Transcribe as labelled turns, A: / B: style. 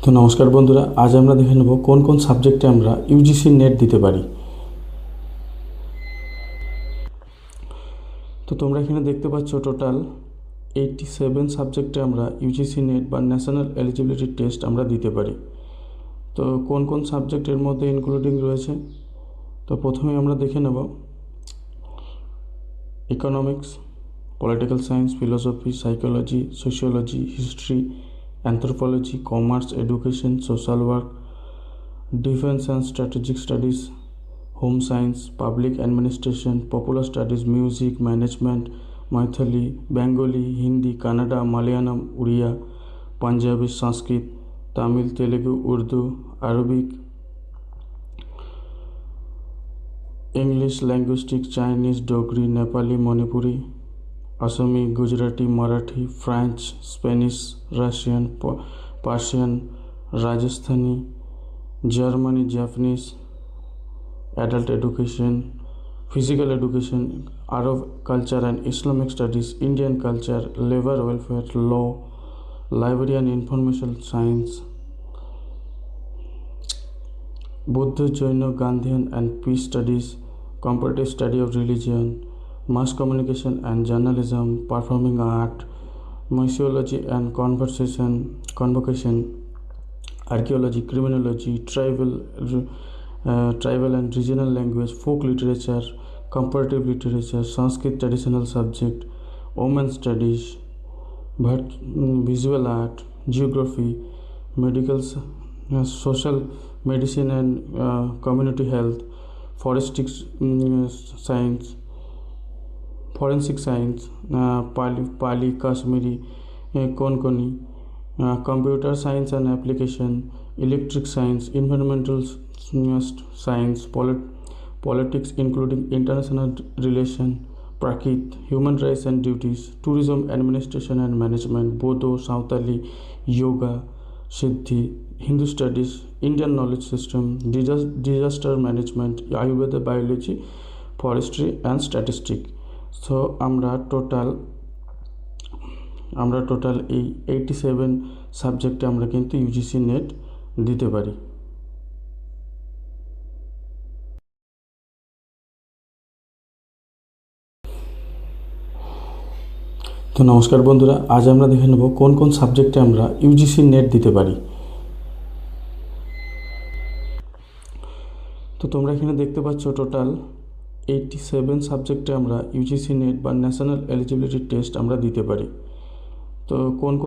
A: তো নমস্কার বন্ধুরা, আজ আমরা দেখে নেব কোন কোন সাবজেক্টে আমরা ইউজিসি নেট দিতে পারি। তো তোমরা এখানে দেখতে পাচ্ছ টোটাল 87 সাবজেক্টে আমরা ইউজিসি নেট বা ন্যাশনাল এলিজিবিলিটি টেস্ট আমরা দিতে পারি। তো কোন কোন সাবজেক্টের মধ্যে ইনক্লুডিং রয়েছে, তো প্রথমে আমরা দেখে নেব economics, political science, philosophy, psychology, sociology, history, anthropology, commerce, education, social work, defence and strategic studies, home science, public administration, popular studies, music, management, Maithili, Bengali, Hindi, Kannada, Malayalam, Oriya, Punjabi, Sanskrit, Tamil, Telugu, Urdu, Arabic, English, linguistic, Chinese, Dogri, Nepali, Manipuri, Assamese, Gujarati, Marathi, French, Spanish, Russian, Persian, Rajasthani, Germany, Japanese, adult education, physical education, Arab culture and Islamic studies, Indian culture, labor welfare, law, library and information science, Buddhist, Jaina, Gandhian and peace studies, comparative study of religion, mass communication and journalism, performing art, missiology and convocation, archaeology, criminology, tribal and regional language, folk literature, comparative literature, Sanskrit traditional subject, women studies, visual art, geography, medical, social medicine and community health, forensic science, Pali, Kashmiri, Konkani, computer science and application, electric science, environmental science, politics including international relation, Prakrit, human rights and duties, tourism administration and management, Bodo, Sautali, yoga, Siddhi, Hindu studies, Indian knowledge system, disaster management, Ayurveda, biology, forestry and statistics. So আমরা total এই 87 সাবজেক্টে আমরা কিন্তু UGC net দিতে পারি। তো নমস্কার বন্ধুরা, আজ আমরা দেখে নেব কোন কোন সাবজেক্টে আমরা ইউজিসি নেট দিতে পারি। তো তোমরা এখানে দেখতে পাচ্ছ টোটাল 87 সাবজেক্টে আমরা ইউজিসি নেট বা ন্যাশনাল এলিজিবিলিটি টেস্ট আমরা দিতে পারি। তো কোন